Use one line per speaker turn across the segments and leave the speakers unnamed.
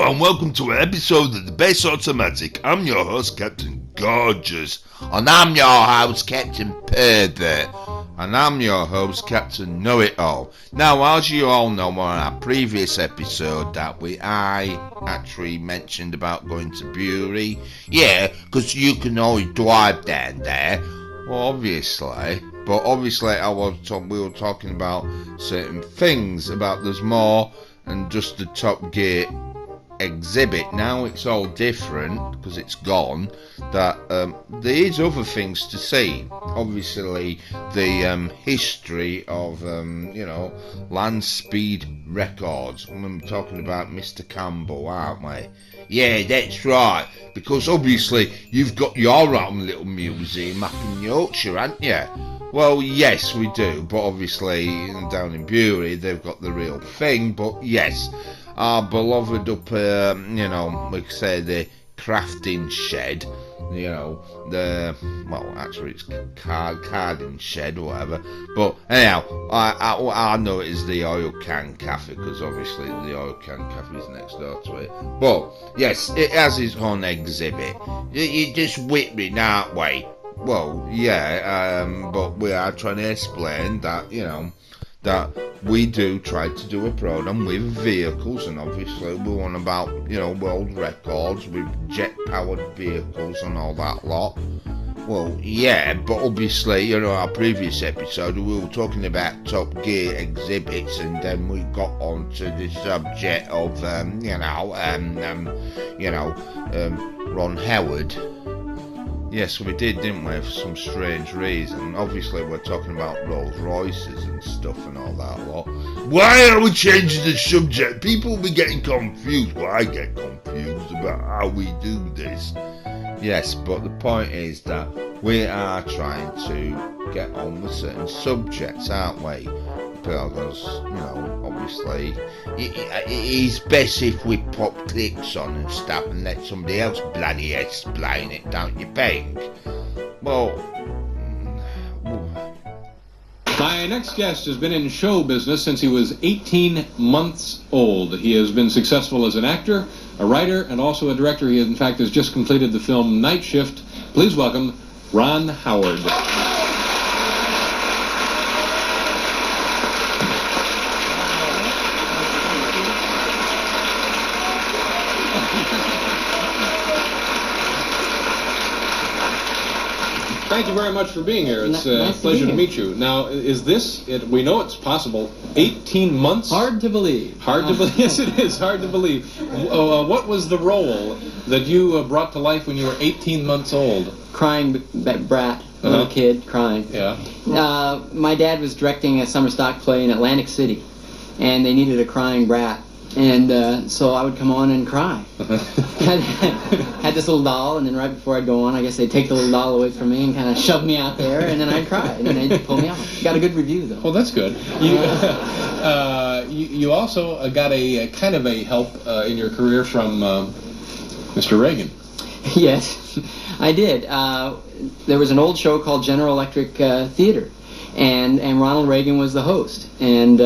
and welcome to an episode of the Base Automatic. I'm your host, Captain Gorgeous.
And I'm your host, Captain Pervert.
And I'm your host, Captain Know-It-All. Now, as you all know on our previous episode that I actually mentioned about going to Bury.
Yeah, because you can always drive down there.
Well, obviously. But obviously we were talking about certain things, about there's more than just the Top Gear exhibit. Now it's all different because it's gone. That there is other things to see. Obviously, the history of land speed records. We're talking about Mr. Campbell, aren't we?
Yeah, that's right.
Because obviously you've got your own little museum up in Yorkshire, haven't you? Well, yes, we do. But obviously down in Bury they've got the real thing. But yes. Our beloved up, we could say the crafting shed, actually it's carding shed or whatever. But anyhow, I know it is the Oil Can Cafe because obviously the Oil Can Cafe is next door to it. But yes, it has its own exhibit.
You just whipping, aren't we?
Well, yeah, but we are trying to explain that, that we do try to do a program with vehicles, and obviously we want about, world records with jet-powered vehicles and all that lot. Well, yeah, but obviously, our previous episode we were talking about Top Gear exhibits, and then we got on to the subject of, Ron Howard. Yes, we did, didn't we, for some strange reason. Obviously, we're talking about Rolls Royces and stuff and all that lot. Why are we changing the subject? People will be getting confused. Well, I get confused about how we do this. Yes, but the point is that we are trying to get on with certain subjects, aren't we? Because, obviously,
it's best if we pop clips on and stuff and let somebody else bloody explain it, don't you think?
Well...
My next guest has been in show business since he was 18 months old. He has been successful as an actor, a writer, and also a director. He, in fact, has just completed the film Night Shift. Please welcome Ron Howard. Thank you very much for being here. It's a pleasure to meet you. Now, is this, we know it's possible, 18 months?
Hard to believe.
Hard to believe. Yes, it is hard to believe. What was the role that you brought to life when you were 18 months old?
Crying brat, little kid, crying.
Yeah.
My dad was directing a summer stock play in Atlantic City, and they needed a crying brat. And so I would come on and cry. Had this little doll, and then right before I'd go on, I guess they'd take the little doll away from me and kind of shove me out there, and then I'd cry, and then they'd pull me out. Got a good review, though.
Well, that's good. You also got a kind of a help in your career from Mr. Reagan.
Yes, I did. There was an old show called General Electric Theater. And Ronald Reagan was the host. And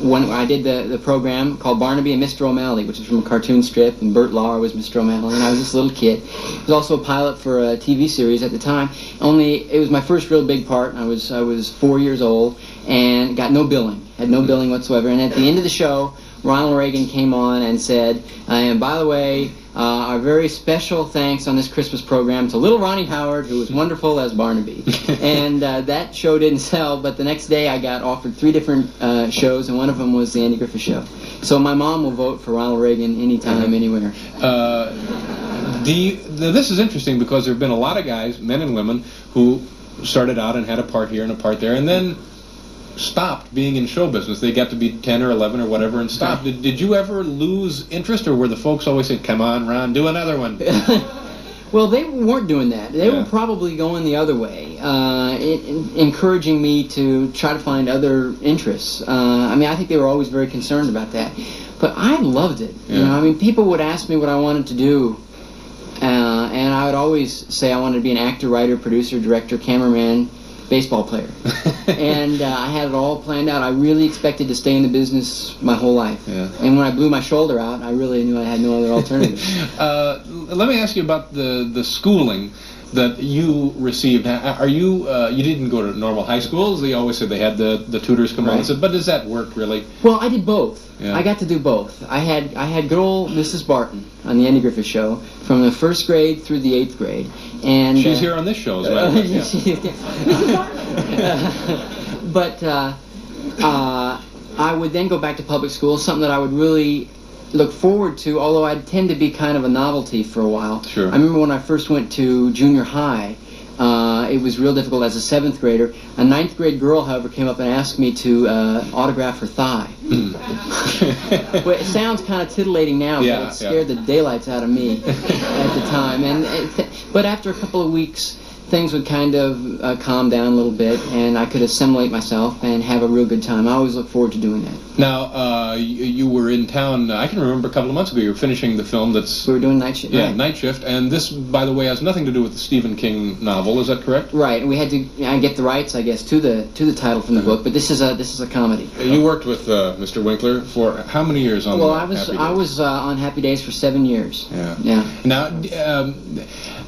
when I did the program called Barnaby and Mr. O'Malley, which is from a cartoon strip, and Bert Lahr was Mr. O'Malley, and I was this little kid. It was also a pilot for a TV series at the time. Only it was my first real big part. And I was 4 years old and got no billing. Had no billing whatsoever. And at the end of the show, Ronald Reagan came on and said, and by the way, our very special thanks on this Christmas program to little Ronnie Howard, who was wonderful as Barnaby. And that show didn't sell, but the next day I got offered 3 different shows, and one of them was the Andy Griffith Show. So my mom will vote for Ronald Reagan anytime, anywhere.
This is interesting because there have been a lot of guys, men and women, who started out and had a part here and a part there, and then stopped being in show business. They got to be 10 or 11 or whatever and stopped. Did you ever lose interest, or were the folks always saying, come on, Ron, do another one?
Well, they weren't doing that. They were probably going the other way, encouraging me to try to find other interests. I think they were always very concerned about that. But I loved it. People would ask me what I wanted to do, and I would always say I wanted to be an actor, writer, producer, director, cameraman, baseball player. And I had it all planned out. I really expected to stay in the business my whole life.
Yeah.
And when I blew my shoulder out, I really knew I had no other alternative.
Let me ask you about the schooling that you received. Are you you didn't go to normal high schools? They always said they had the tutors come on and said, but does that work really?
Well, I did both.
Yeah.
I got to do both. I had good old Mrs. Barton on the Andy Griffith Show from the 1st grade through the 8th grade, and
She's here on this show as well.
But I would then go back to public school, something that I would really look forward to, although I'd tend to be kind of a novelty for a while.
Sure.
I remember when I first went to junior high, it was real difficult as a 7th grader. A 9th grade girl, however, came up and asked me to autograph her thigh. Well, it sounds kind of titillating now, but it scared the daylights out of me at the time. But after a couple of weeks, things would kind of calm down a little bit, and I could assimilate myself and have a real good time. I always look forward to doing that.
Now, you were in town, I can remember a couple of months ago, you were finishing the film that's...
We were doing Night Shift.
Yeah,
right.
Night Shift, and this, by the way, has nothing to do with the Stephen King novel, is that correct?
Right, and we had to get the rights, I guess, to the title from the book, but this is a comedy.
You worked with Mr. Winkler for how many years on
Well,
Happy Days?
I was on Happy Days for 7 years.
Yeah. Now,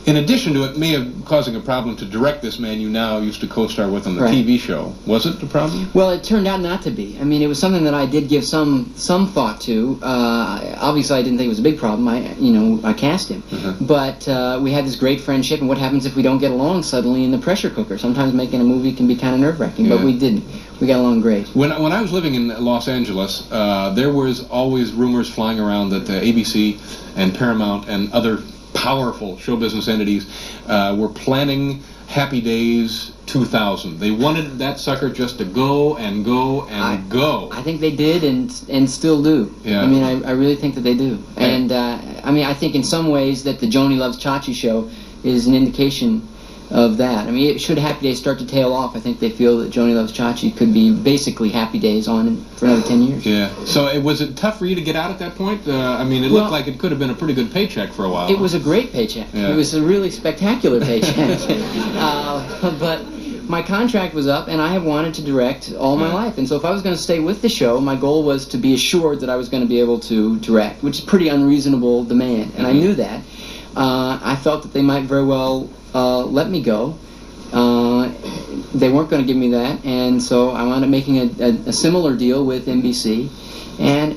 in addition to it may have causing a problem to direct this man you now used to co-star with on the TV show, was it a problem?
Well, it turned out not to be. I mean, it was something that I did give some thought to. Obviously, I didn't think it was a big problem. I cast him, but we had this great friendship. And what happens if we don't get along suddenly in the pressure cooker? Sometimes making a movie can be kind of nerve-wracking, but we didn't. We got along great.
When I was living in Los Angeles, there was always rumors flying around that ABC and Paramount and other powerful show business entities were planning Happy Days 2000. They wanted that sucker just to go and go and go.
I think they did and still do.
Yeah.
I mean, I really think that they do. And I mean, I think in some ways that the Joni Loves Chachi show is an indication of that. I mean, should Happy Days start to tail off, I think they feel that Joni Loves Chachi could be basically Happy Days on for another 10 years.
Yeah. So was it tough for you to get out at that point? I mean, it looked like it could have been a pretty good paycheck for a while.
It was a great paycheck.
Yeah.
It was a really spectacular paycheck. But my contract was up, and I have wanted to direct all my life. And so if I was going to stay with the show, my goal was to be assured that I was going to be able to direct, which is a pretty unreasonable demand. And I knew that. I felt that they might very well let me go. They weren't going to give me that, and so I wound up making a similar deal with NBC. And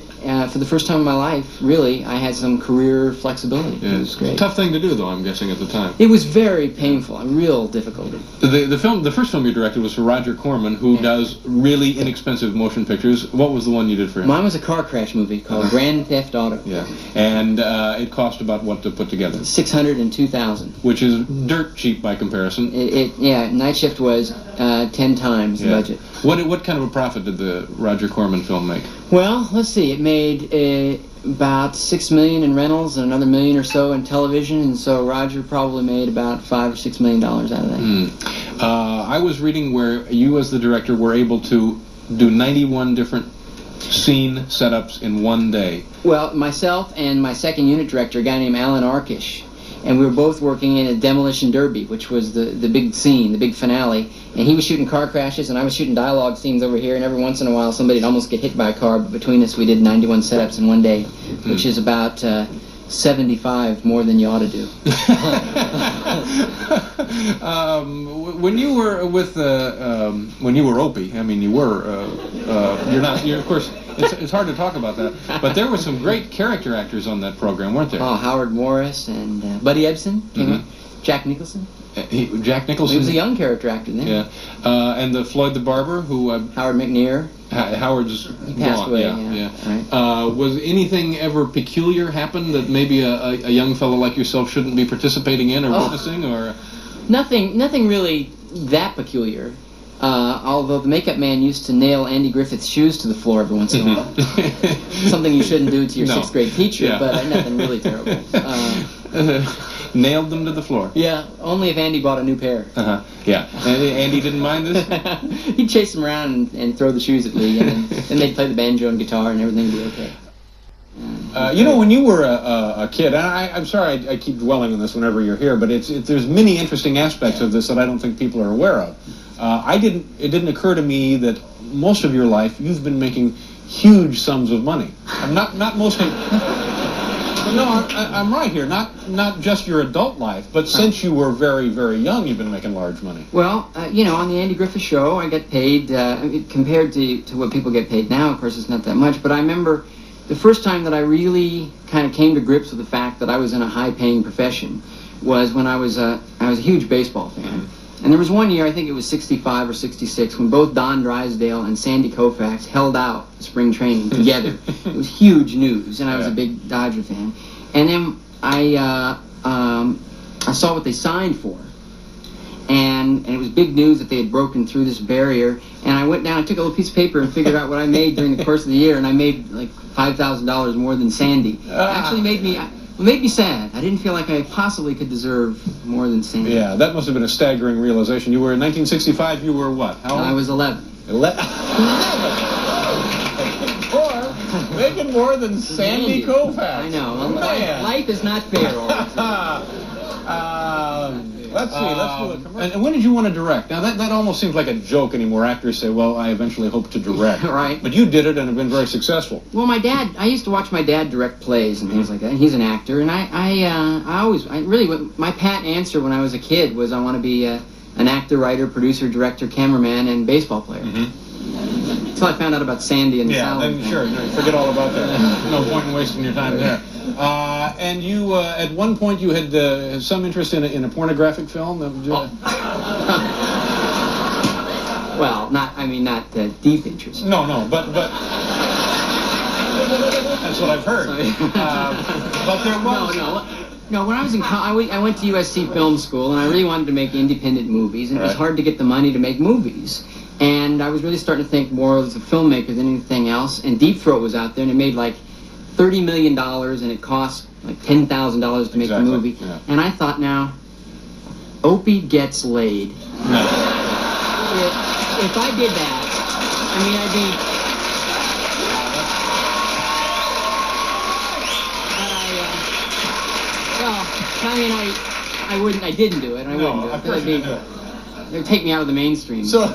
for the first time in my life, really, I had some career flexibility.
Yeah.
It was great.
Tough thing to do, though, I'm guessing, at the time.
It was very painful, a real difficulty.
The first film you directed was for Roger Corman, who does really inexpensive motion pictures. What was the one you did for him?
Mine was a car crash movie called Grand Theft Auto.
Yeah, and it cost about what to put together?
$602,000.
Which is dirt cheap by comparison.
Night Shift was 10 times the budget.
What kind of a profit did the Roger Corman film make?
Well, let's see. It made about $6 million in rentals and another $1 million or so in television, and so Roger probably made about $5 or $6 million out of that.
I was reading where you, as the director, were able to do 91 different scene setups in one day.
Well, myself and my second unit director, a guy named Alan Arkish, and we were both working in a Demolition Derby, which was the big scene, the big finale. And he was shooting car crashes, and I was shooting dialogue scenes over here, and every once in a while somebody'd almost get hit by a car, but between us we did 91 setups in one day, which is about 75 more than you ought to do.
When you were with, when you were Opie, I mean, you're of course, it's hard to talk about that, but there were some great character actors on that program, weren't there?
Oh, Howard Morris and Buddy Ebsen came in. Jack Nicholson.
Jack Nicholson.
He was a young character actor then.
Yeah, and the Floyd the Barber, who
Howard McNear.
Howard's
He passed
gone.
away.
Yeah.
Right.
Was anything ever peculiar happen that maybe a young fellow like yourself shouldn't be participating in or witnessing, or?
Nothing really that peculiar. Although the makeup man used to nail Andy Griffith's shoes to the floor every once in a while. Something you shouldn't do to your 6th grade teacher, but nothing really terrible.
Nailed them to the floor.
Yeah, only if Andy bought a new pair.
Yeah. Andy didn't mind this?
He'd chase them around and throw the shoes at Lee, and then they'd play the banjo and guitar, and everything would be okay.
When you were a kid, and I'm sorry I keep dwelling on this whenever you're here, but there's many interesting aspects of this that I don't think people are aware of.
It didn't occur to me that most of your life you've been making huge sums of money. I'm not mostly. No, I'm right here. Not just your adult life, but since you were very, very young, you've been making large money.
Well, on the Andy Griffith Show, I get paid, compared to what people get paid now, of course, it's not that much, but I remember the first time that I really kind of came to grips with the fact that I was in a high-paying profession was when I was a huge baseball fan. And there was one year, I think it was 65 or 66, when both Don Drysdale and Sandy Koufax held out spring training together. It was huge news, and I was a big Dodger fan. And then I saw what they signed for. And it was big news that they had broken through this barrier. And I went down, I took a little piece of paper and figured out what I made during the course of the year, and I made like $5,000 more than Sandy. It actually made me sad. I didn't feel like I possibly could deserve more than Sandy.
Yeah, that must have been a staggering realization. You were in 1965. You were what? How old?
I was 11.
11. Making more than Sandy Koufax.
I know. Well,
Man.
life is not fair all the time.
Let's see. Let's do a commercial. And when did you want to direct? Now that almost seems like a joke anymore. Actors say, "Well, I eventually hope to direct."
Right.
But you did it and have been very successful.
Well, I used to watch my dad direct plays and things like that. He's an actor, and my pat answer when I was a kid was I want to be an actor, writer, producer, director, cameraman, and baseball player. Until I found out about Sandy and the salary.
Then sure, forget all about that. No point in wasting your time there. And you, at one point, you had some interest in a pornographic film.
Well, not deep interest.
No, but that's what I've heard. But there was.
No, when I was in college, I went to USC Film School, and I really wanted to make independent movies, and it was hard to get the money to make movies. And I was really starting to think more as a filmmaker than anything else. And Deep Throat was out there, and it made like $30 million, and it cost like $10,000 to make the movie. Yeah. And I thought, now, Opie gets laid.
No.
If I did that, I'd be... I didn't do it. I wouldn't do it. It would take me out of the mainstream.
So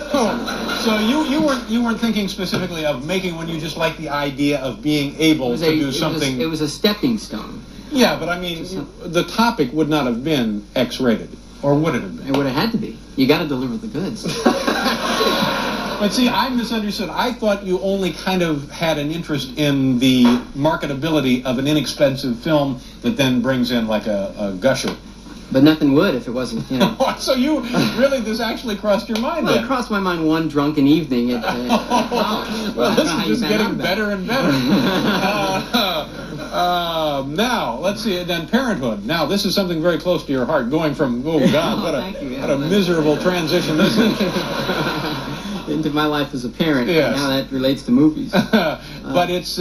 you weren't thinking specifically of making when you just liked the idea of being able to do something.
It was a stepping stone.
Yeah, but I mean, the topic would not have been X-rated, or would it have been?
It would have had to be. You got to deliver the goods.
But see, I misunderstood. I thought you only kind of had an interest in the marketability of an inexpensive film that then brings in like a gusher.
But nothing would if it wasn't,
So you really, this actually crossed your mind then?
It crossed my mind one drunken evening at
college. Well, this is just getting better and better. Now, let's see, then Parenthood. Now, this is something very close to your heart, going from, what a miserable transition this is.
Into my life as a parent.
Yes.
Now that relates to movies.
But it's...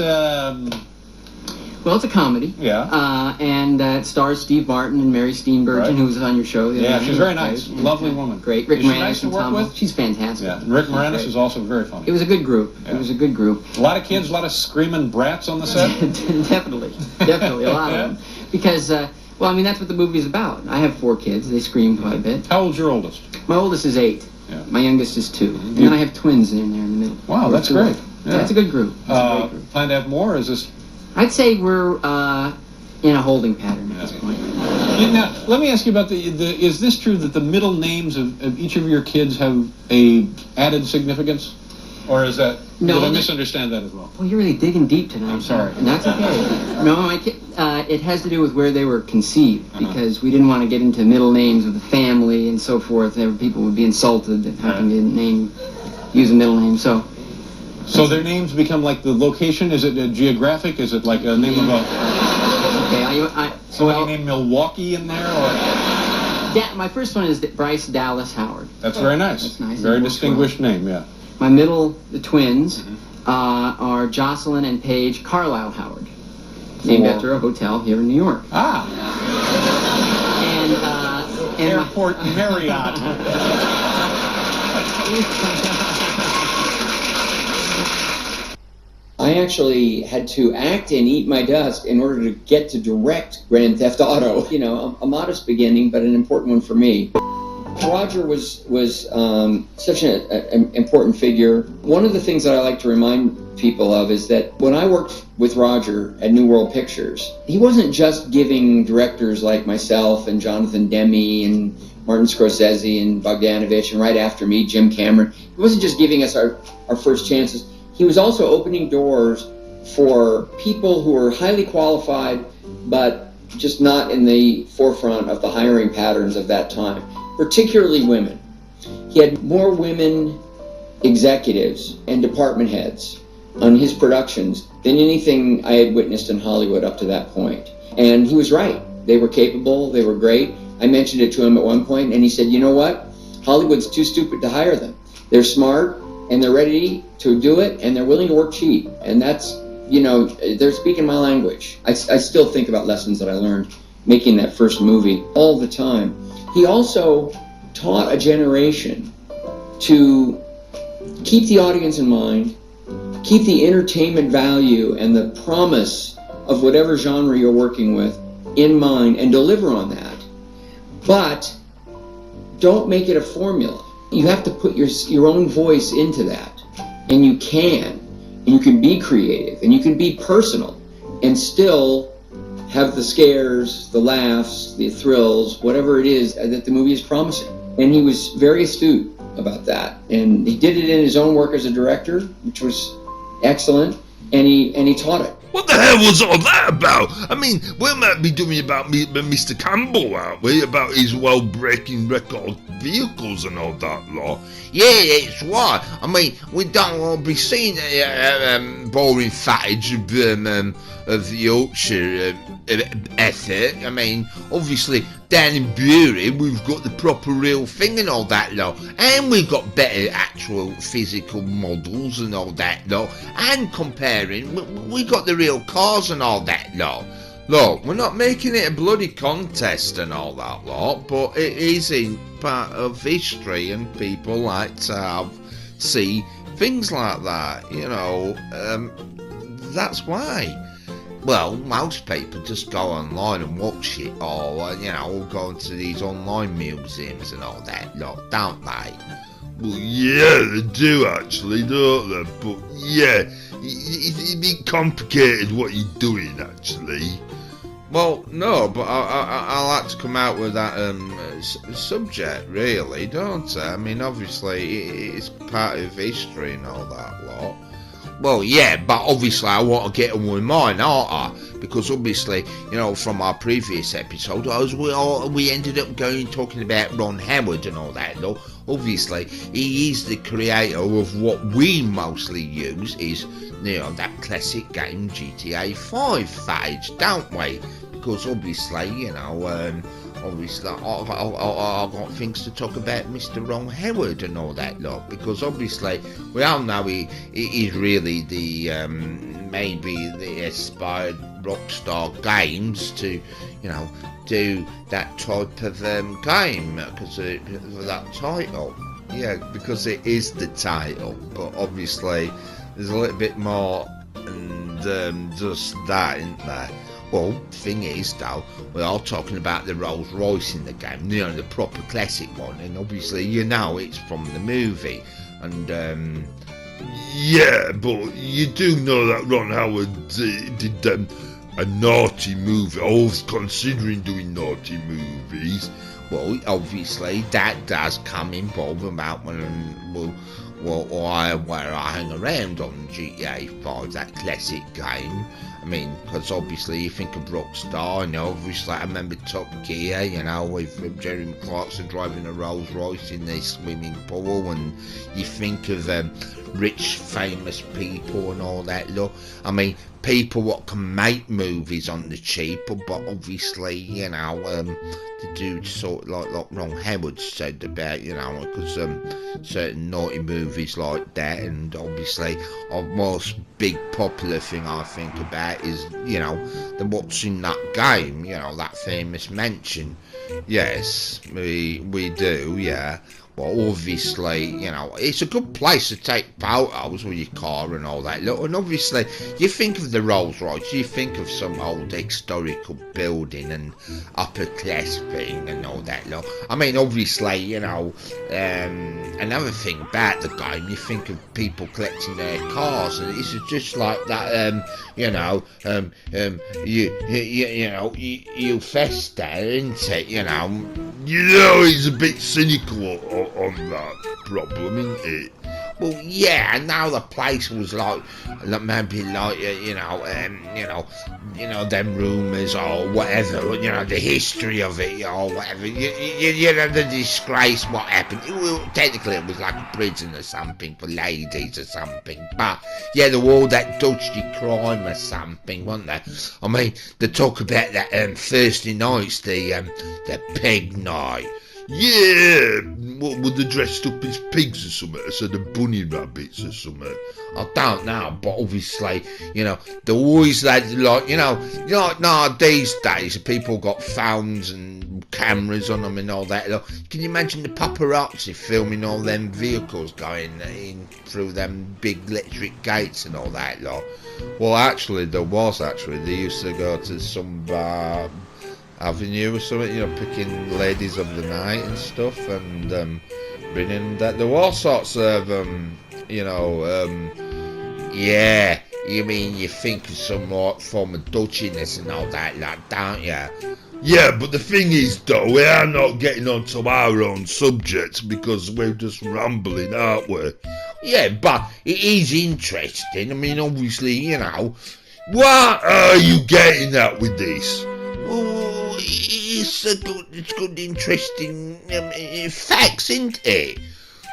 Well, it's a comedy.
Yeah.
And it stars Steve Martin and Mary Steenburgen, who was on your show.
Yeah, she's very nice. Lovely woman.
Great. Rick
Is she
Moranis
nice to
and
work
Tom
with?
She's fantastic.
Yeah, and Rick Moranis is also very funny.
It was a good group.
Yeah.
It was a good group.
A lot of kids, a lot of screaming brats on the set?
Definitely, a lot of them. Because, that's what the movie's about. I have 4 kids. They scream quite a bit.
How old's your oldest?
My oldest is 8.
Yeah.
My youngest is 2. And then I have twins in there in the middle.
Wow, that's great.
Yeah. It's a good group.
Plan to have more, or is this...
I'd say we're in a holding pattern at this point.
Now, let me ask you about is this true that the middle names of each of your kids have a added significance? Or is that...
No,
did I misunderstand that as well?
Well, you're really digging deep tonight.
I'm sorry.
And that's okay. No, my kid, it has to do with where they were conceived, because we didn't want to get into middle names of the family and so forth. People would be insulted at having to use a middle name, so...
So their names become like the location? Is it geographic? Is it like a name of a...
Okay,
somebody named Milwaukee in there? Or...
My first one is Bryce Dallas Howard.
That's very nice.
That's nice.
Very distinguished name, yeah.
My middle, the twins, are Jocelyn and Paige Carlisle Howard, named after a hotel here in New York.
Ah.
And
Airport Marriott.
I actually had to act and eat my dust in order to get to direct Grand Theft Auto. A modest beginning, but an important one for me. Roger was such an important figure. One of the things that I like to remind people of is that when I worked with Roger at New World Pictures, he wasn't just giving directors like myself and Jonathan Demme and Martin Scorsese and Bogdanovich, and right after me, Jim Cameron. He wasn't just giving us our first chances. He was also opening doors for people who were highly qualified, but just not in the forefront of the hiring patterns of that time, particularly women. He had more women executives and department heads on his productions than anything I had witnessed in Hollywood up to that point. And he was right. They were capable, they were great. I mentioned it to him at one point, and he said, you know what? Hollywood's too stupid to hire them. They're smart, and they're ready to do it, and they're willing to work cheap. And that's, you know, they're speaking my language. I still think about lessons that I learned making that first movie all the time. He also taught a generation to keep the audience in mind, keep the entertainment value and the promise of whatever genre you're working with in mind and deliver on that. But don't make it a formula. You have to put your own voice into that. And you can. And you can be creative. And you can be personal. And still have the scares, the laughs, the thrills, whatever it is that the movie is promising. And he was very astute about that. And he did it in his own work as a director, which was excellent. And he taught it.
What the hell was all that about? I mean, we might be doing about Mr. Campbell, aren't we? About his well-breaking record vehicles and all that lot.
Yeah, it's right. I mean, we don't want to be seeing boring footage of the Yorkshire ethic. I mean, obviously, down in Bury, we've got the proper real thing and all that lot. And we've got better actual physical models and all that lot. And comparing, we got the real cars and all that lot. Look, we're not making it a bloody contest and all that lot, but it is in part of history, and people like to see things like that, you know. That's why. Well, most people just go online and watch it, or, you know, go into these online museums and all that lot, don't they?
Well, yeah, they do actually, don't they? But yeah, it's a bit complicated what you're doing actually.
Well, no, but I like to come out with that subject, really, don't I? I mean, obviously, it's part of history and all that lot. Well, yeah, but obviously I want to get on with mine, aren't I? Because obviously, you know, from our previous episode, we ended up talking about Ron Howard and all that, though. Obviously, he is the creator of what we mostly use is, you know, that classic game GTA 5 footage, don't we? Because obviously, you know, obviously I've got things to talk about Mr. Ron Howard and all that lot, because obviously we all know he is really the maybe the aspired Rockstar Games to, you know, do that type of game because of that title. Yeah, because it is the title, but obviously there's a little bit more and just that, isn't there? Well, the thing is, though, we are talking about the Rolls Royce in the game, you know, the proper classic one, and obviously, you know, it's from the movie, and,
yeah, but you do know that Ron Howard did a naughty movie. I was considering doing naughty movies.
Well, obviously, that does come involved about when, where I hang around on GTA 5, that classic game. I mean, because obviously you think of Rockstar, you know, obviously I remember Top Gear, you know, with Jeremy Clarkson driving a Rolls Royce in their swimming pool, and you think of rich, famous people and all that, look. I mean, people what can make movies on the cheap, but obviously, you know, to do sort of like Ron Howard said about, you know, because certain naughty movies like that, and obviously our most big popular thing I think about is, you know, the what's in that game, you know, that famous mansion. Yes, we do, yeah. Well, obviously, you know, it's a good place to take photos with your car and all that. Look, and obviously, you think of the Rolls Royce, you think of some old historical building and upper class thing and all that. Look, I mean, obviously, you know, another thing about the game, you think of people collecting their cars, and it's just like that. You know, you festa, isn't it? You know.
You know, he's a bit cynical on that problem, isn't it?
Well, yeah, and now the place was like maybe like them rumours or whatever, you know, the history of it or whatever. You know, the disgrace, what happened. Technically, it was like a prison or something for ladies or something. But yeah, there were all that dodgy crime or something, wasn't there? I mean, they talk about that Thursday nights, the peg night.
Yeah, what were they dressed up as pigs or something, instead of bunny rabbits or something?
I don't know, but obviously, you know, they're always that, like, you know, now these days, people got phones and cameras on them and all that. Look, can you imagine the paparazzi filming all them vehicles going in through them big electric gates and all that, lot? Well, actually, they used to go to some avenue or something, you know, picking ladies of the night and stuff, and bringing that. There were all sorts of, yeah, you mean you think of some form of dodginess and all that, like, don't you?
Yeah, but the thing is, though, we are not getting onto our own subject because we're just rambling, aren't we?
Yeah, but it is interesting. I mean, obviously, you know.
What are you getting at with this?
Oh, it's good, interesting facts, isn't it?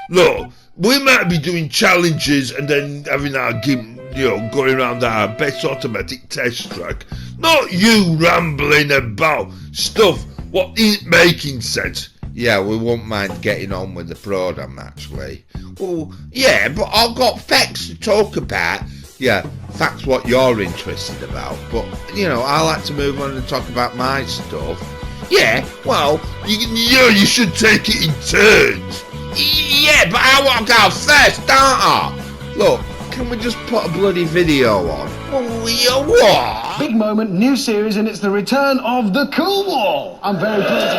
Look, we might be doing challenges and then having our going around our best automatic test track. Not you rambling about stuff what isn't making sense.
Yeah, we won't mind getting on with the program, actually. Well, yeah, but I've got facts to talk about. Yeah, that's what you're interested about. But, you know, I like to move on and talk about my stuff. Yeah, well,
you should take it in turns.
Yeah, but I want to go first, don't I? Look, can we just put a bloody video on? Oh, what?
Big moment, new series, and it's the return of the Cool Wall. I'm very pleased.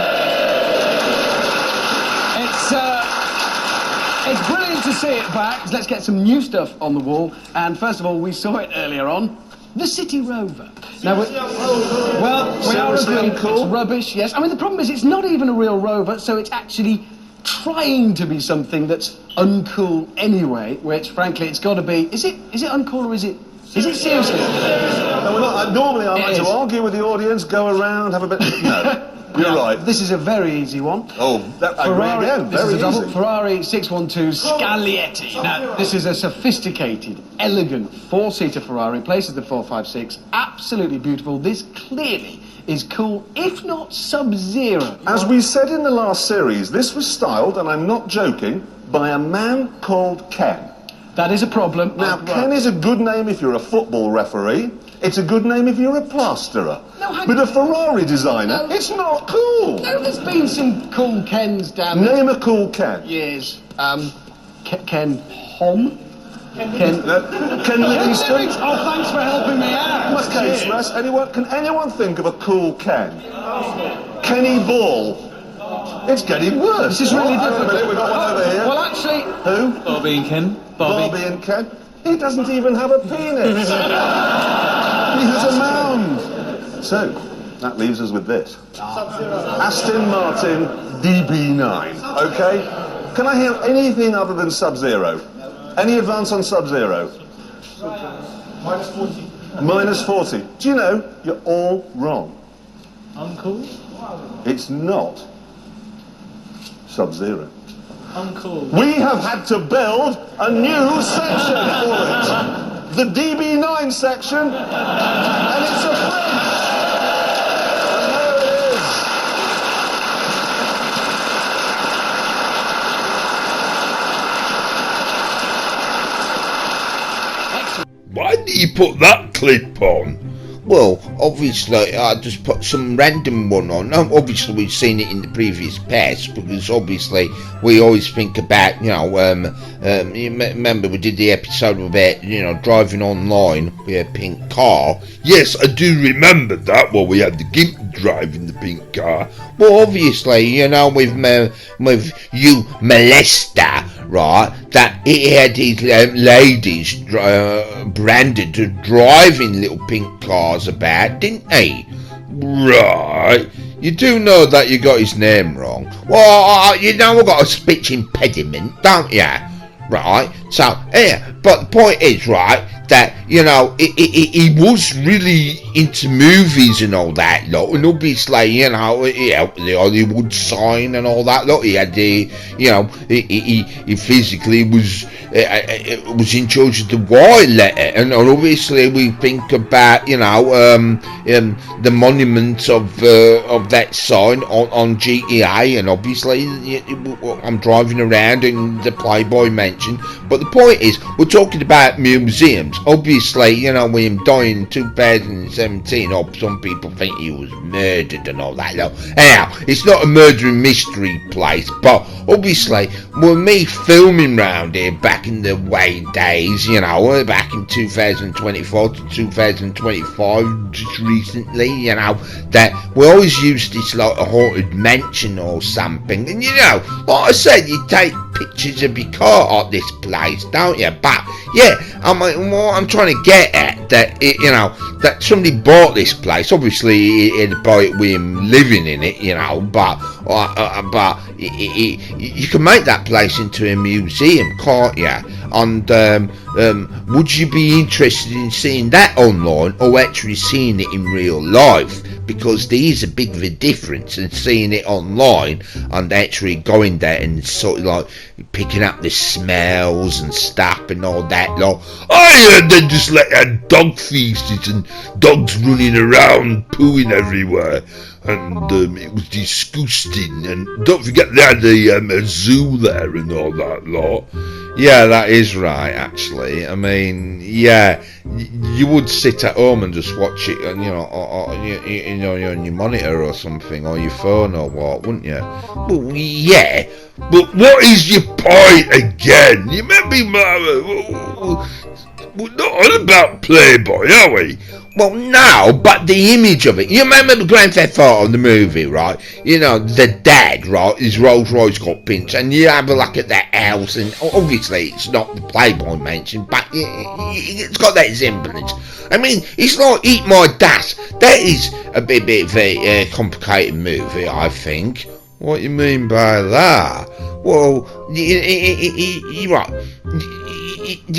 It's brilliant to see it back. Let's get some new stuff on the wall. And first of all, we saw it earlier on. The City Rover. Now, we are agreeing it's rubbish, yes. I mean, the problem is it's not even a real rover, so it's actually trying to be something that's uncool anyway, which, frankly, it's got to be... Is it uncool or is it seriously?
No, we're not. Normally, I like to argue with the audience, go around, have a bit... No. You're right.
This is a very easy one.
Oh,
Ferrari,
again.
Very easy. Ferrari 612 Scaglietti. Now, this is a sophisticated, elegant four-seater Ferrari. Places the 456. Absolutely beautiful. This clearly is cool, if not sub-zero.
As we said in the last series, this was styled, and I'm not joking, by a man called Ken.
That is a problem.
Now, Ken is a good name if you're a football referee. It's a good name if you're a plasterer. But a Ferrari designer, it's not cool.
No, there's been some cool Kens down there.
Name a cool Ken.
Yes. Ken Hom? Ken
Livingston?
Oh, thanks for helping me out.
Okay, Smash, can anyone think of a cool Ken? Kenny Ball. It's getting worse.
This is really difficult.
Wait a minute, we've got one over here.
Well, actually...
Who?
Bobby and Ken.
Bobby and Ken. He doesn't even have a penis. He has a mound. So, that leaves us with this. Aston Martin DB9. Okay? Can I hear anything other than Sub-Zero? Any advance on Sub-Zero? Minus 40. Do you know, you're all wrong.
Uncool?
It's not Sub-Zero.
Uncool.
We have had to build a new section for it. The DB9 section, and it's a French. And there it is.
Why did you put that clip on?
Well, obviously, I just put some random one on. Now, obviously, we've seen it in the previous past, because obviously we always think about, you remember we did the episode about, driving online with a pink car.
Yes, I do remember that. Well, we had the Gimp driving the pink car.
Well, obviously, with you molester, right, that he had his ladies branded to driving little pink cars about, didn't he?
Right.
You do know that you got his name wrong. Well, I've got a speech impediment, don't you? Right, so, yeah, but the point is, right, that, he was really into movies and all that, look, and obviously, he had the Hollywood sign and all that, look, he had the, he physically was in charge of the Y letter, and obviously we think about, the monument of that sign on GTA, and obviously, I'm driving around in the Playboy Mansion, but the point is, we're talking about museums. Obviously, with him dying in 2017, or some people think he was murdered and all that. Anyhow, it's not a murder and mystery place, but obviously, with me filming round here back in the way days, back in 2024 to 2025, just recently, that we always used this like a haunted mansion or something, and like I said, you take pictures of your car at this place, don't you? But yeah, what I'm trying to get at, that that somebody bought this place. Obviously, he had to buy it with him living in it, but you can make that place into a museum, can't you? And would you be interested in seeing that online, or actually seeing it in real life? Because there is a big of a difference in seeing it online and actually going there and sort of like picking up the smells and stuff and all that.
I heard they just had dog feasts and dogs running around pooing everywhere, and it was disgusting. And don't forget they had a zoo there and all that lot.
Yeah, that is right, actually. I mean, yeah, you would sit at home and just watch it, on your monitor or something, or your phone or what, wouldn't you?
Well, yeah, but what is your point again? You may be we're not on about Playboy, are we?
Well, no, but the image of it. You remember the Grand Theft Auto, the movie, right? The dad, right? His Rolls Royce got pinched, and you have a look at that house, and obviously it's not the Playboy Mansion, but it's got that semblance. I mean, it's like Eat My Dust. That is a bit of a complicated movie, I think.
What do you mean by that?
Well, you're right.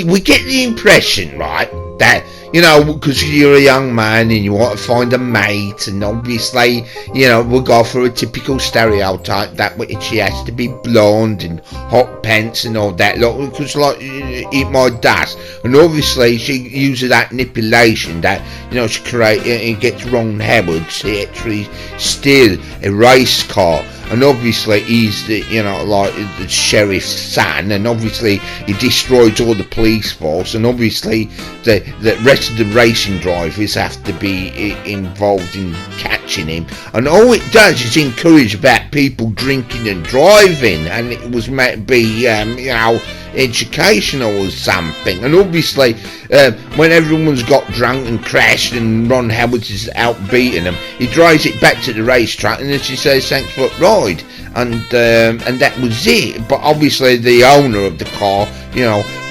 We get the impression, right, that, because you're a young man and you want to find a mate, and obviously, we'll go for a typical stereotype that she has to be blonde and hot pants and all that, because Eat My Dust, and obviously she uses that manipulation that, she gets Ron Howard to actually steal a race car. And obviously he's the, the sheriff's son, and obviously he destroys all the police force, and obviously the rest of the racing drivers have to be involved in catching him, and all it does is encourage about people drinking and driving, and it was meant to be, educational or something. And obviously when everyone's got drunk and crashed and Ron Howard is out beating them, he drives it back to the racetrack and then she says thanks for the ride, and that was it. But obviously the owner of the car,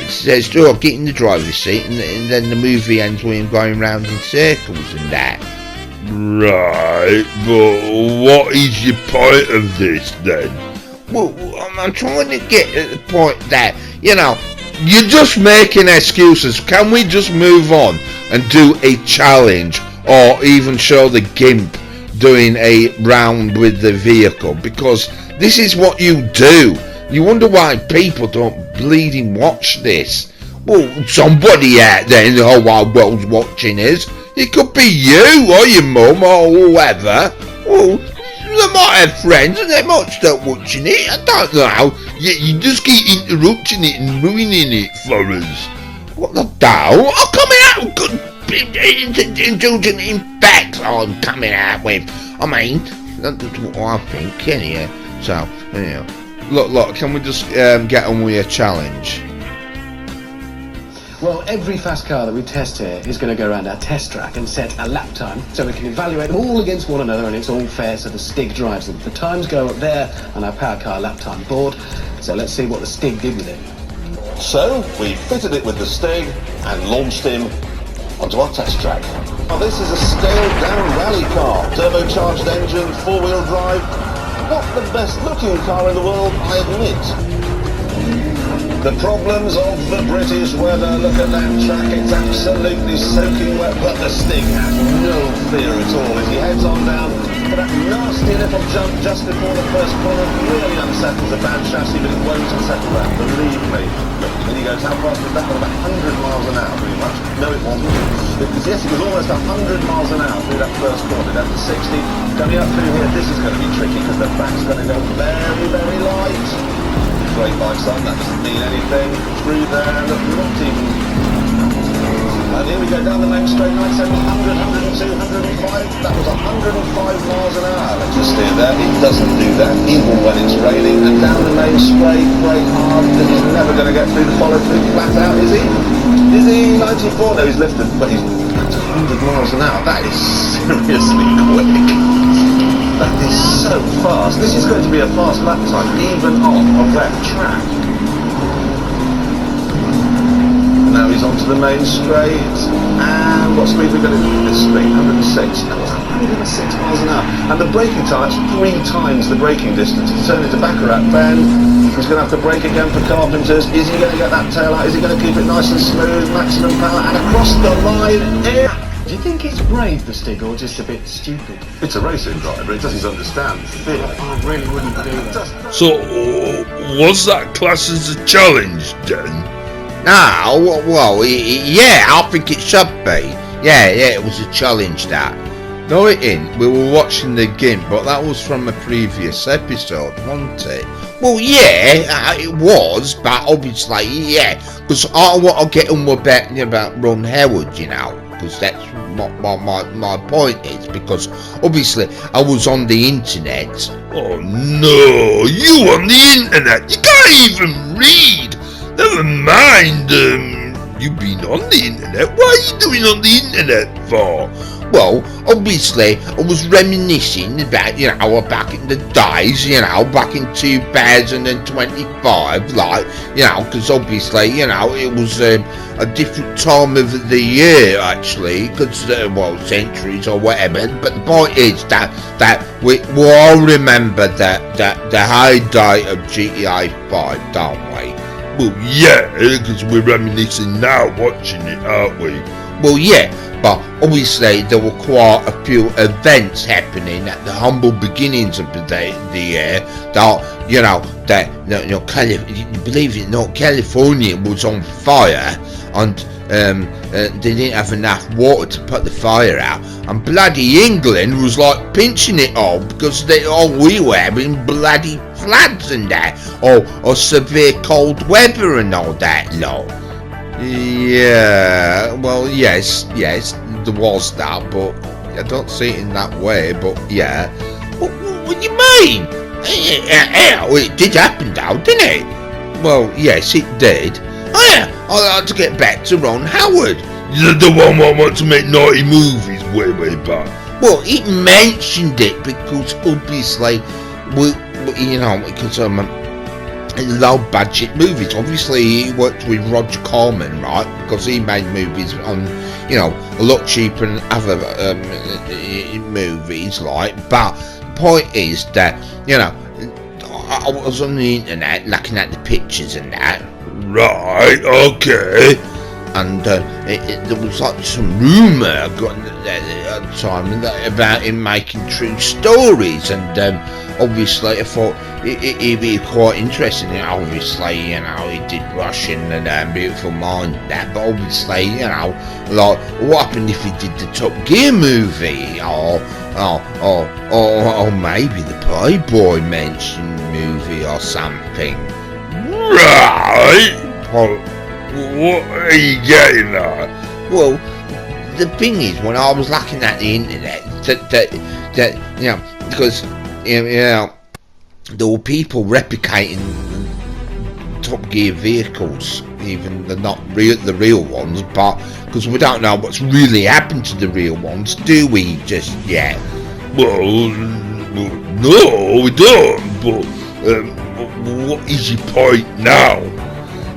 says, oh, get in the driver's seat, and then the movie ends with him going round in circles and that.
Right, but what is your point of this then?
Well, I'm trying to get at the point that, you're just making excuses. Can we just move on and do a challenge, or even show the Gimp doing a round with the vehicle? Because this is what you do. You wonder why people don't bleeding watch this. Well, somebody out there in the whole wide world's watching us. It could be you, or your mum, or whoever. Well, they might have friends and they might start watching it. I don't know.
You just keep interrupting it and ruining it for us.
What the hell? Oh, come out! indulgent in facts I'm coming out with. I mean, that's what I think, anyway. So, look, can we just get on with your challenge?
Well, every fast car that we test here is going to go around our test track and set a lap time so we can evaluate them all against one another, and it's all fair so the Stig drives them. The times go up there on our power car lap time board, so let's see what the Stig did with it.
So, we fitted it with the Stig and launched him onto our test track. Now, this is a scaled-down rally car, turbocharged engine, four-wheel drive. Not the best-looking car in the world, I admit. The problems of the British weather, look at that track, it's absolutely soaking wet, but the Stig has no fear at all as he heads on down for that nasty little jump just before the first corner. Really unsettles a bad chassis, but it won't unsettle that, believe me. Look, and he goes, how fast was that? About 100 miles an hour, pretty much. No, it wasn't. Yes, it was almost 100 miles an hour through that first corner, down to 60. Coming up through here, this is going to be tricky because the back's going to go very, very light. Great by sun, that doesn't mean anything. Through there, look, not even. And here we go down the main straight, 97, 100, 102, 105. That was 105 miles an hour. Let's just steer there. It doesn't do that, even when it's raining. And down the main straight, brake hard, because he's never going to get through the follow-through flat out, is he? Is he 94? No, he's lifted, but he's 100 miles an hour. That is seriously quick. That is so fast. This is going to be a fast lap time, even on a wet track. And now he's onto the main straight. And what speed are we going to do this straight? 106. That was 106 miles an hour. And the braking time, that's 3 times the braking distance. He's turned into Baccarat bend. He's going to have to brake again for carpenters. Is he going to get that tail out? Is he going to keep it nice and smooth? Maximum power and across the line.
Do you think it's brave, the Stig, or just a bit stupid?
It's a racing driver. It doesn't understand fear.
I really wouldn't do that.
So, was that classed as a challenge then?
No, well, yeah, I think it should be. Yeah, it was a challenge, that. No, it ain't. We were watching the game, but that was from a previous episode, wasn't it? Well, yeah, it was, but obviously, yeah, because I want to get on about Ron Howard, because that's what my point is, because obviously I was on the internet.
Oh no, you on the internet? You can't even read. Never mind, you've been on the internet. What are you doing on the internet for?
Well, obviously, I was reminiscing about, back in the days, back in 2025, because obviously, it was a different time of the year, actually, because, centuries or whatever, but the point is that we all remember the heyday of GTA 5, don't we?
Well, yeah, because we're reminiscing now, watching it, aren't we?
Well, yeah. But obviously there were quite a few events happening at the humble beginnings of the year that believe it or not, California was on fire, and they didn't have enough water to put the fire out, and bloody England was like pinching it all because we were having bloody floods and that, or severe cold weather and all that lot. Yeah, well, yes, there was that, but I don't see it in that way, but yeah. What do you mean? It did happen though, didn't it? Well, yes, it did. Oh yeah, I'd like to get back to Ron Howard.
The one who wants to make naughty movies way back.
Well, he mentioned it because obviously, because low budget movies. Obviously he worked with Roger Corman, right, because he made movies on a lot cheaper than other movies, but the point is that I was on the internet looking at the pictures and that,
right, okay,
and there was like some rumour at the time about him making true stories, and obviously I thought it'd be quite interesting. Obviously, he did Russian and Beautiful Mind and that, but obviously, like, what happened if he did the Top Gear movie, or maybe the Playboy Mansion movie or something?
Right. What are you getting at?
Well, the thing is, when I was looking at the internet, that you know, because you know, there were people replicating Top Gear vehicles, even the not real, the real ones, but because we don't know what's really happened to the real ones, do we? Just yet?
Well, no, we don't. But what is your point now?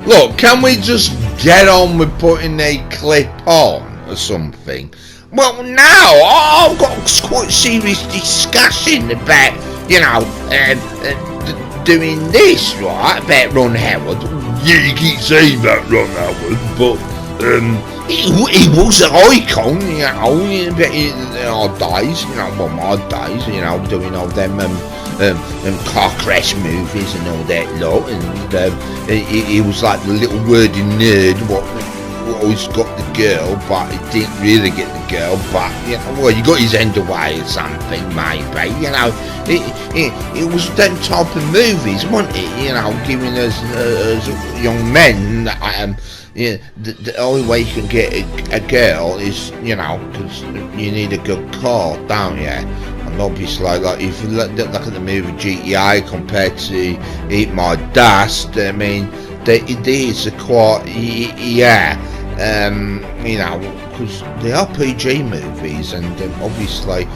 Look, can we just get on with putting a clip on or something? Well, now I've got quite serious discussion about, you know, doing this, right, about Ron Howard.
Yeah, you keep saying that, Ron Howard, but
he was an icon, you know, in our days, you know, well, my days, you know, doing all them car crash movies and all that lot, and he was like the little wordy nerd what always got the girl, but he didn't really get the girl, but, you know, well, he got his end away or something, maybe, you know, it was them type of movies, wasn't it, you know, giving us as young men, yeah, the only way you can get a girl is, you know, because you need a good car, don't you? And obviously, like if you look at the movie GTA compared to Eat My Dust, I mean, these are quite, yeah, you know, because they are PG movies, and obviously,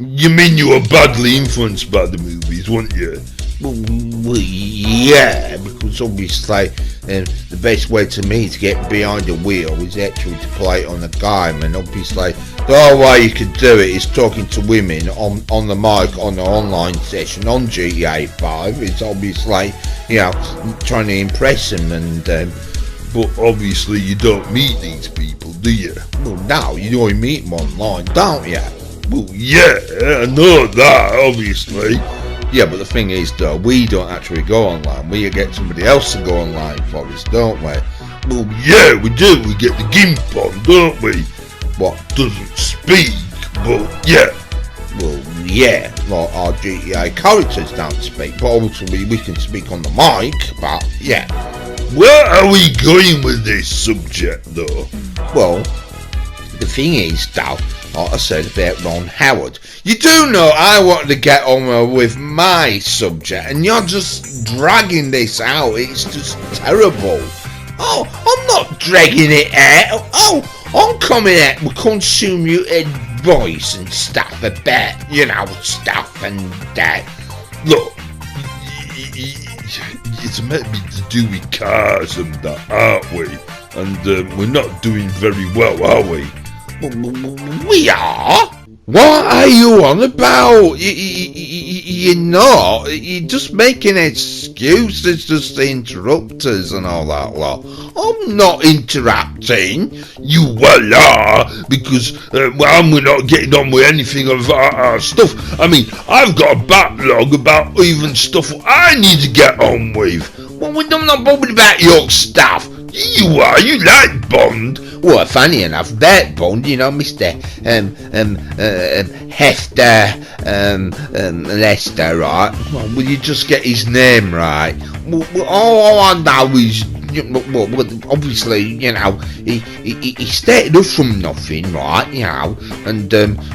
you mean you were badly influenced by the movies, weren't you?
Well, yeah, because obviously the best way to me to get behind the wheel is actually to play it on a game, and obviously the only way you can do it is talking to women on the mic on the online session on GTA 5. It's obviously, you know, trying to impress them, and
but obviously you don't meet these people, do you?
well, no, you only meet them online, don't you?
Well, yeah, I know that, obviously.
Yeah, but the thing is, though, we don't actually go online. We get somebody else to go online for us, don't we?
Well, yeah, we do. We get the GIMP on, don't we?
What?
Doesn't speak, but yeah.
Well, yeah, like our GTA characters don't speak, but obviously we can speak on the mic, but yeah.
Where are we going with this subject, though?
Well, the thing is, though, like I said about Ron Howard, you do know I wanted to get on with my subject, and you're just dragging this out. It's just terrible. Oh, I'm not dragging it out. Oh, I'm coming out with consumer advice and stuff about, you know, stuff and that.
Look, it's meant to do with cars and that, aren't we? And we're not doing very well, are we?
We are? What are you on about? You're not. You're just making excuses just to interrupt us and all that lot. I'm not interrupting.
You well are, because we're not getting on with anything of our stuff. I mean, I've got a backlog about even stuff I need to get on with.
Well, I'm not bothered about your stuff.
You are. You like Bond.
Well, funny enough, that Bond, you know, Mr. Hefter, Lester, right? Well, will you just get his name right? Well, all I know is, well, obviously, you know, he started off from nothing, right? You know, and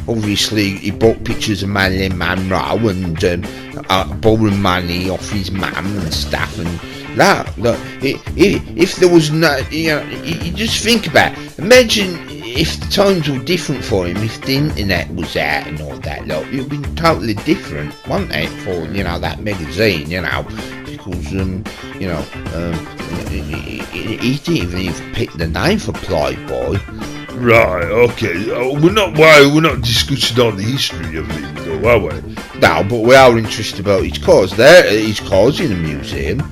obviously he bought pictures of Marilyn Monroe and borrowing money off his mum and stuff, and that. Look, if there was no, you know, you just think about it. Imagine if the times were different for him, if the internet was out and all that. Look, it would be totally different, wouldn't it? For, you know, that magazine, you know, because you know, he didn't even pick the name for Playboy.
Right, okay. We're not discussing on the history of it, though, are we?
No, but we are interested about his cause. His cause in the museum.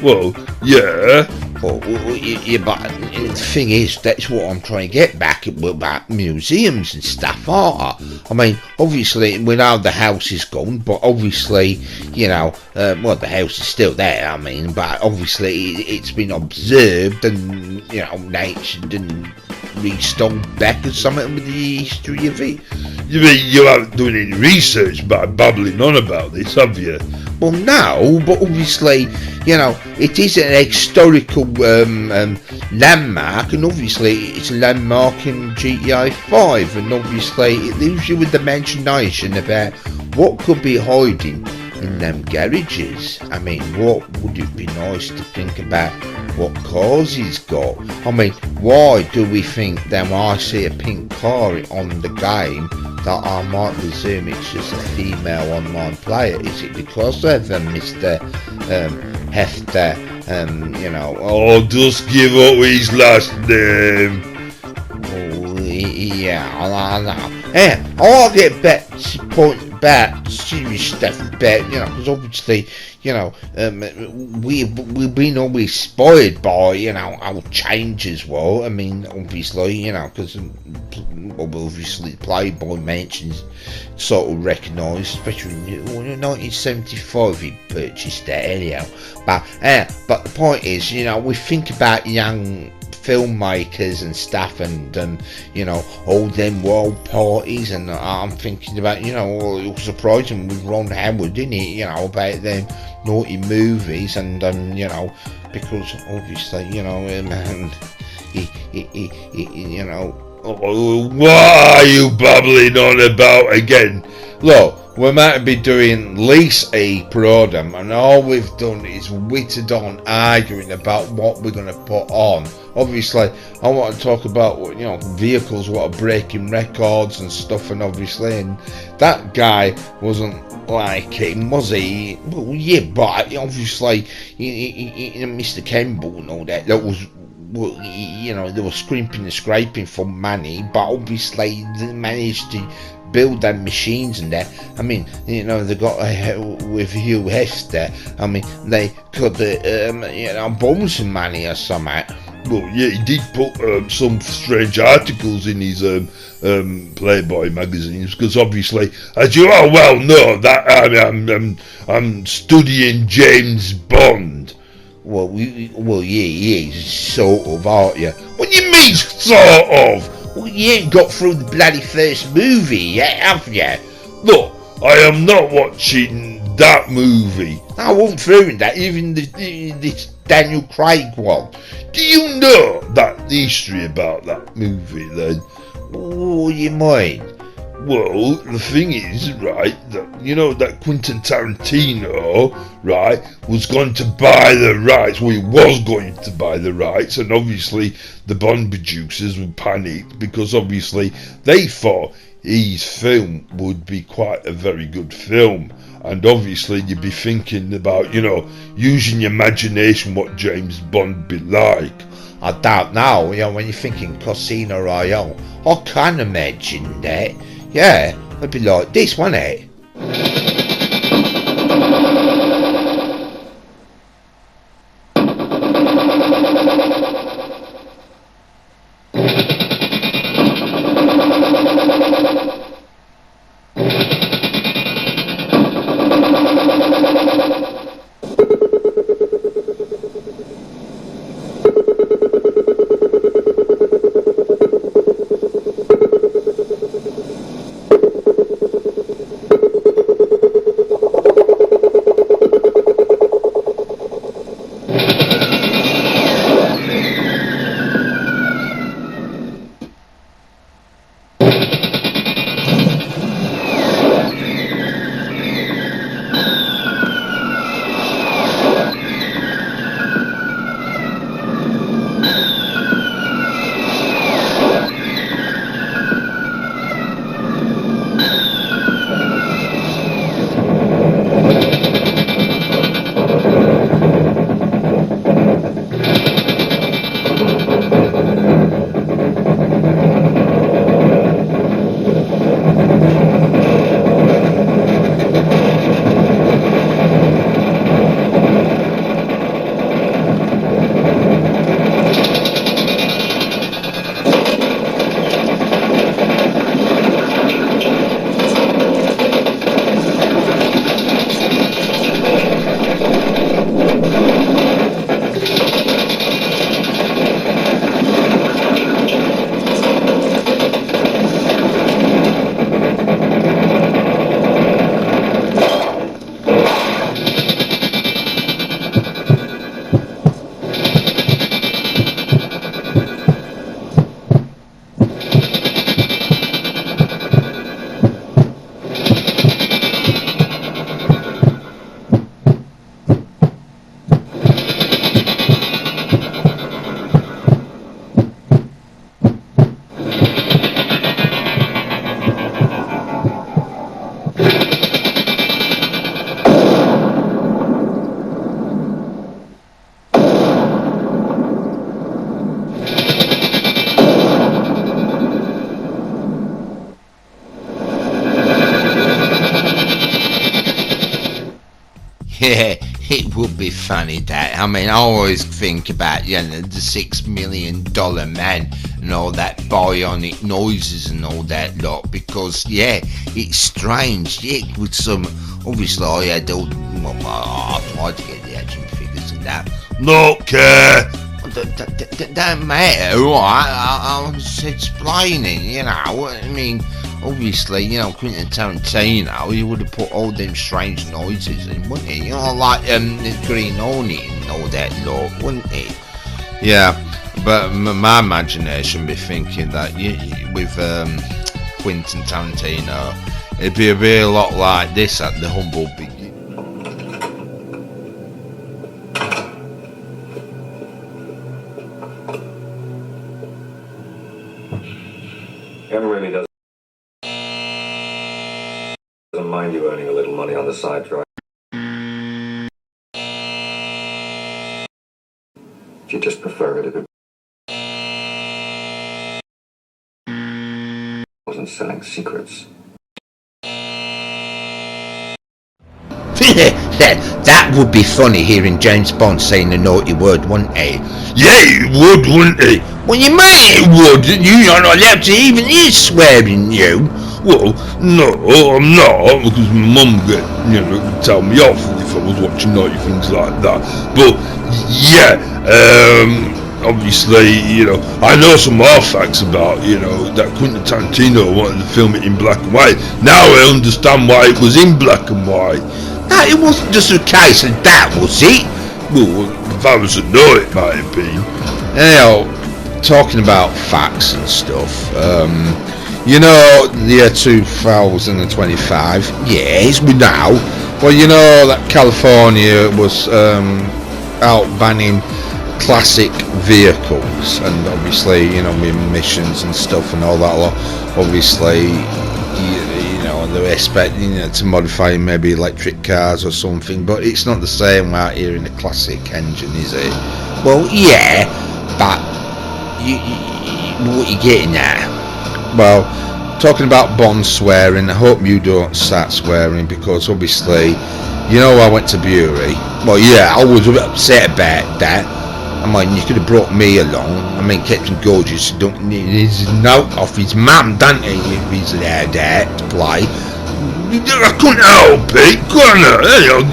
Well, yeah.
Well, yeah, but the thing is, that's what I'm trying to get back at, about museums and stuff, aren't I? I mean, obviously, we know the house is gone, but obviously, you know, well, the house is still there, I mean, but obviously it's been observed and, you know, natured and restored back or something with the history of it?
You mean you haven't done any research by babbling on about this, have you?
Well, no, but obviously, you know, it is an historical landmark, and obviously it's a landmark in GTA 5, and obviously it leaves you with the imagination about what could be hiding in them garages. I mean, what would it be nice to think about what cars he's got? I mean, why do we think that when I see a pink car on the game that I might presume it's just a female online player? Is it because of Mr. Hefter, you know?
Oh, just give up his last name.
Oh, yeah, I know. Yeah, I'll get back to point about serious stuff about, you know, because obviously, you know, we've been always inspired by, you know, our change as well. I mean, obviously, you know, because obviously Playboy Mansion's sort of recognised, especially in 1975 he purchased that anyhow. But the point is, you know, we think about young filmmakers and stuff, and you know, all them world parties, and I'm thinking about, you know, it was surprising with Ron Howard, didn't it, you know, about them naughty movies, and you know, because obviously, you know, he you know,
oh, what are you babbling on about again?
Look, we might be doing lease a program, and all we've done is witted on arguing about what we're going to put on. Obviously, I want to talk about, you know, vehicles what are breaking records and stuff, and obviously, and that guy wasn't like him, was he? Well, yeah, but obviously, Mr. Campbell and all that, that was, well, you know, they were scrimping and scraping for money, but obviously they managed to build them machines and that. I mean, you know, they got with Hugh Hefner, I mean, they could, you know, bomb some money or something.
Well, yeah, he did put some strange articles in his Playboy magazines, because obviously, as you all well know, that I'm studying James Bond.
Well, yeah, sort of, aren't you?
What do you mean, sort of?
Well, you ain't got through the bloody first movie yet, have you?
Look, I am not watching that movie.
I wasn't through that, even this Daniel Craig one.
Do you know that history about that movie then?
What do you mean?
Well, the thing is, right, that, you know, that Quentin Tarantino, right, was going to buy the rights. Well, he was going to buy the rights, and obviously the Bond producers were panicked, because obviously they thought his film would be quite a very good film, and obviously you'd be thinking about, you know, using your imagination what James Bond be like.
I don't know, you know, when you're thinking Casino Royale, I can imagine that. Yeah, it'd be like this, wouldn't it? Yeah, it would be funny that. I mean, I always think about, the $6 million man and all that bionic noises and all that lot, because, it's strange, with some, obviously I had all, I tried to get the action figures and that.
Not care.
Don't matter, right? I was explaining, I mean, obviously, Quentin Tarantino, he would have put all them strange noises in, wouldn't he? Like the Green Onion and all that lot, wouldn't he? Yeah, but my imagination be thinking that with Quentin Tarantino, it'd be a real lot like this at the humble beginning.
Evan really doesn't mind you earning a little money on the side, right? You just prefer it if it wasn't selling secrets.
That would be funny, hearing James Bond saying a naughty word, wouldn't it?
Yeah, it would, wouldn't it?
Well, you mean it would? You're not allowed to even hear swearing, you.
Well, no, I'm not, because my mum would tell me off if I was watching naughty things like that. But, obviously, I know some more facts about, that Quentin Tarantino wanted to film it in black and white. Now I understand why it was in black and white.
No, it wasn't just a case of that, was it?
Well, if I was to know, it might have been.
Anyhow, talking about facts and stuff, the year 2025, yes, we know. Well, that California was out banning classic vehicles, and obviously, with emissions and stuff and all that lot, obviously, they're expecting to modify maybe electric cars or something, but it's not the same out here in the classic engine, is it? Well, yeah, but what are you getting at? Well, talking about Bond swearing, I hope you don't start swearing, because obviously, I went to Bury. Well, yeah, I was a bit upset about that. I mean, you could have brought me along. I mean, Captain Gorgeous don't need his note off his mum, don't he, if he's allowed that to play.
I couldn't help it, couldn't I?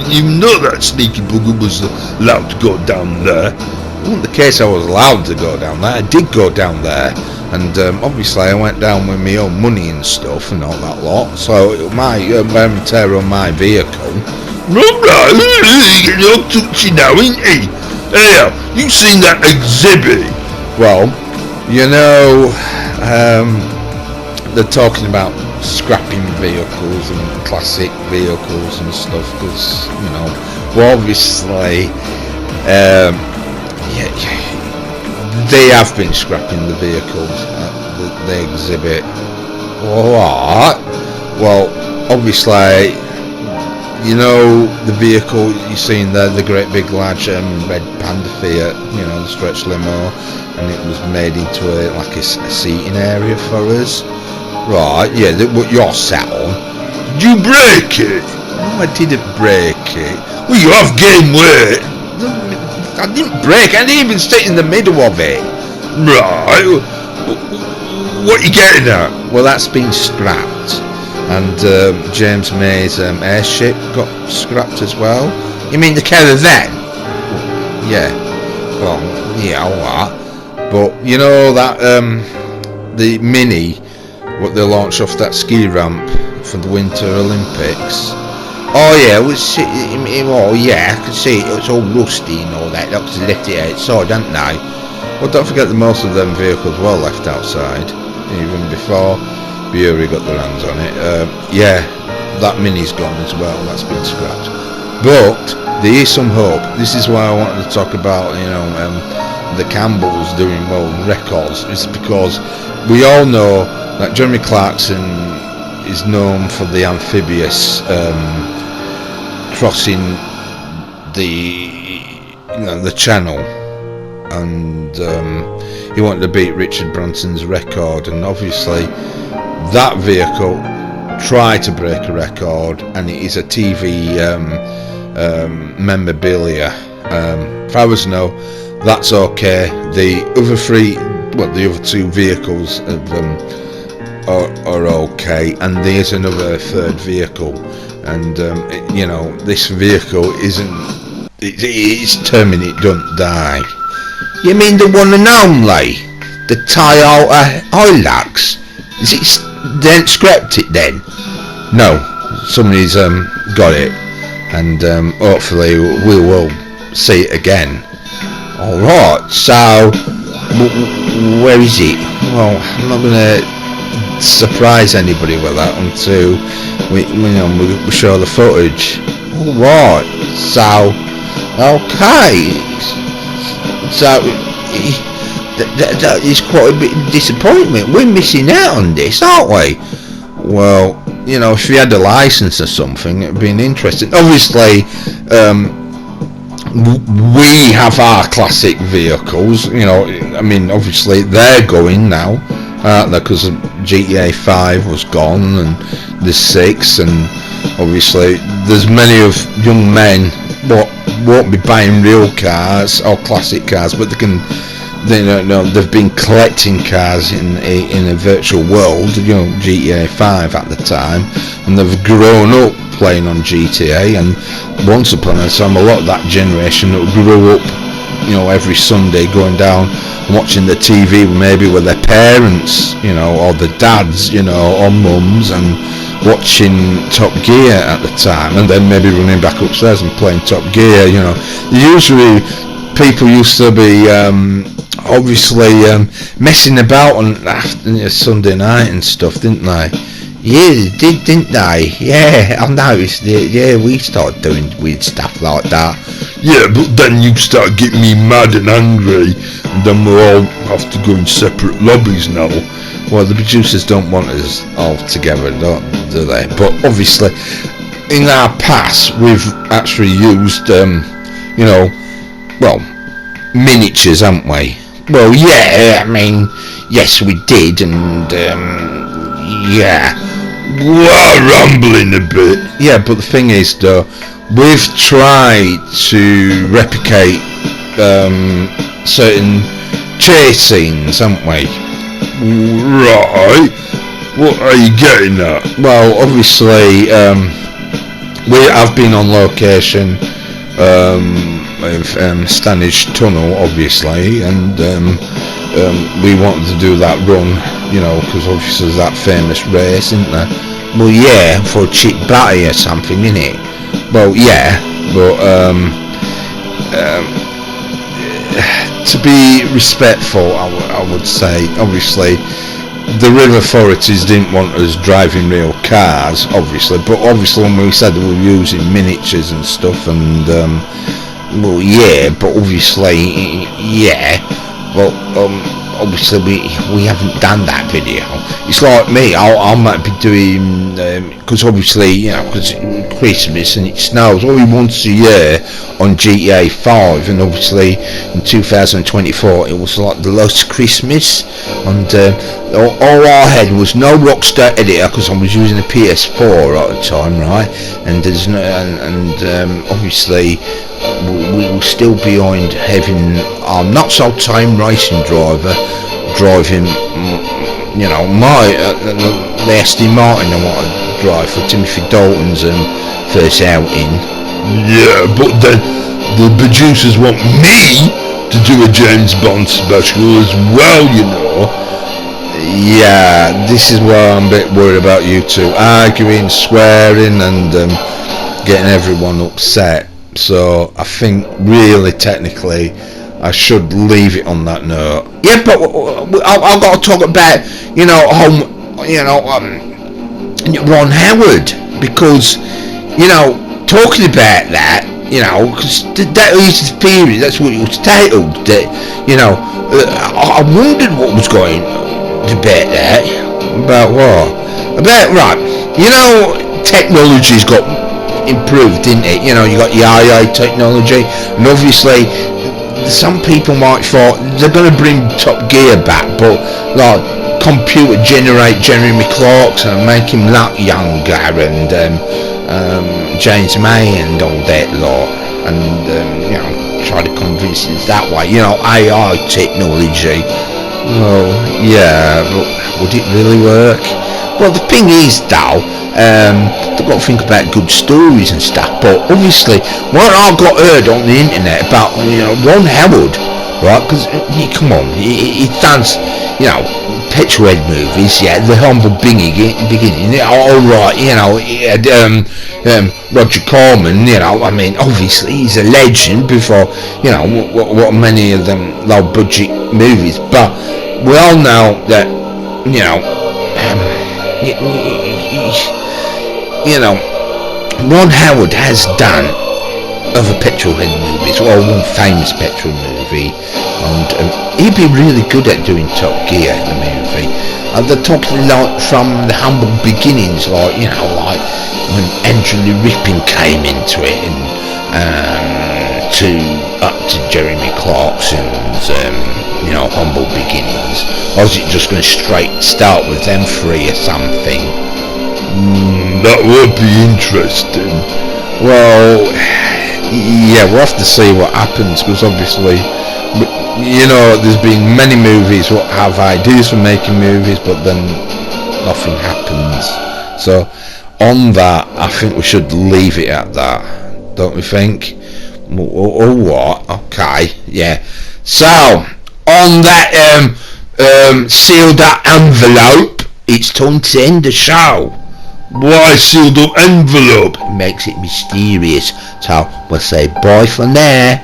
You know that sneaky bugger was allowed to go down there.
It wasn't the case I was allowed to go down there. I did go down there, and obviously I went down with my own money and stuff and all that lot. So my wear and tear on my vehicle.
Right, you're all touchy now, ain't he? Anyhow, you seen that exhibit?
Well, they're talking about scrapping vehicles and classic vehicles and stuff, because obviously they have been scrapping the vehicles at the exhibit. What? Well, obviously, the vehicle you seen there, the great big large red Panda Fiat, the stretch limo, and it was made into a seating area for us. Right, yeah, what you're sat on.
Did you break it?
No, I didn't break it.
Well, you have gained weight.
I didn't break it, I didn't even sit in the middle of it.
Right, what are you getting at?
Well, that's been scrapped. And James May's airship got scrapped as well. You mean the caravan? Yeah. Well, yeah, alright. But that the Mini, what they launched off that ski ramp for the Winter Olympics. Oh yeah, I can see it. It's all rusty and all that. Because they left it outside, didn't they? Well, don't forget that most of them vehicles were left outside, even before Bury got their hands on it. That Mini's gone as well. That's been scrapped. But there is some hope. This is why I wanted to talk about the Campbells doing well records. It's because we all know that Jeremy Clarkson is known for the amphibious crossing the channel, and he wanted to beat Richard Branson's record, and obviously that vehicle tried to break a record, and it is a TV memorabilia. Far as I know, that's okay. The other two vehicles are okay, and there's another third vehicle, and this vehicle isn't. It's Terminate Don't Die. You mean the one and only, the Toyota Hilux? Is it? They ain't scrapped it then? No, somebody's got it, and hopefully we will see it again. All right. So where is it? Well, I'm not gonna surprise anybody with that until we show the footage. All right. So okay. So that is quite a bit of disappointment. We're missing out on this, aren't we? Well, if we had a license or something, it'd been interesting. Obviously, we have our classic vehicles. Obviously they're going now, aren't they? Because GTA 5 was gone, and there's 6, and obviously there's many of young men won't be buying real cars or classic cars, but they've been collecting cars in a virtual world, GTA 5 at the time, and they've grown up playing on GTA. And once upon a time, a lot of that generation that grew up, every Sunday going down and watching the TV maybe with their parents, or the dads, or mums, and watching Top Gear at the time, and then maybe running back upstairs and playing Top Gear. Usually people used to be obviously messing about on Sunday night and stuff, didn't they? Yeah, they did, didn't they? Yeah, I noticed it. Yeah, we started doing weird stuff like that.
Yeah, but then you start getting me mad and angry, and then we'll all have to go in separate lobbies now.
Well, the producers don't want us all together, do they? But obviously, in our past, we've actually used, miniatures, haven't we? Well, yeah, yes, we did, and, yeah.
We're rambling a bit.
Yeah, but the thing is, though, we've tried to replicate certain chase scenes, haven't we?
Right. What are you getting at?
Well, obviously, we have been on location with Stanage Tunnel, obviously, and we wanted to do that run, because obviously there's that famous race, isn't there? Well, yeah, for a cheap batty or something, innit? Well, yeah, but to be respectful, I would say, obviously, the river authorities didn't want us driving real cars, obviously, but obviously when we said we were using miniatures and stuff, and well, yeah, but obviously, yeah, well, obviously we haven't done that video. It's like me, I might be doing, because obviously, because it's Christmas and it snows only once a year on GTA 5, and obviously in 2024 it was like the last Christmas, and all I had was no Rockstar editor because I was using a PS4 at the time, right? And there's no, and obviously we will still behind having our not so time racing driver driving, my the Aston Martin I want to drive for Timothy Dalton's first outing.
Yeah, but then the producers want me to do a James Bond special as well,
Yeah, this is where I'm a bit worried about you two arguing, swearing, and getting everyone upset. So I think really technically I should leave it on that note. Yeah, but I've got to talk about Ron Howard, because talking about that, because that is the theory, that's what it was titled, that I wondered what was going about that. About what? About, right, technology's got improved, didn't it? You got the AI technology, and obviously some people might thought they're going to bring Top Gear back, but like computer generate Jeremy Clarkson and make him that younger, and James May and all that lot, and you know, try to convince us that way. You know, AI technology. Well, yeah, but would it really work? Well, the thing is, though, they've got to think about good stories and stuff. But obviously, what I got heard on the internet about, you know, Ron Howard, right? Because come on, he does, you know, Petrolhead movies, yeah, The Humble Beginning, all right, you know, he had Roger Corman, you know, I mean, obviously he's a legend before, you know, what many of them low budget movies, but we all know that, you know, you know, Ron Howard has done other Petrolhead movies, or one famous petrol movie, and he'd be really good at doing Top Gear, the movie. They're talking like from the humble beginnings, like, you know, like when Andrew Rippin came into it, and up to Jeremy Clarkson's, you know, humble beginnings. Or is it just going to straight start with them three or something?
That would be interesting.
Well, yeah, we'll have to see what happens, because obviously, you know, there's been many movies what have ideas for making movies, but then nothing happens. So on that, I think we should leave it at that, don't we think? Or what? Okay, yeah. So on that sealed up envelope, it's time to end the show.
Why sealed up envelope?
Makes it mysterious, so we'll say bye for now.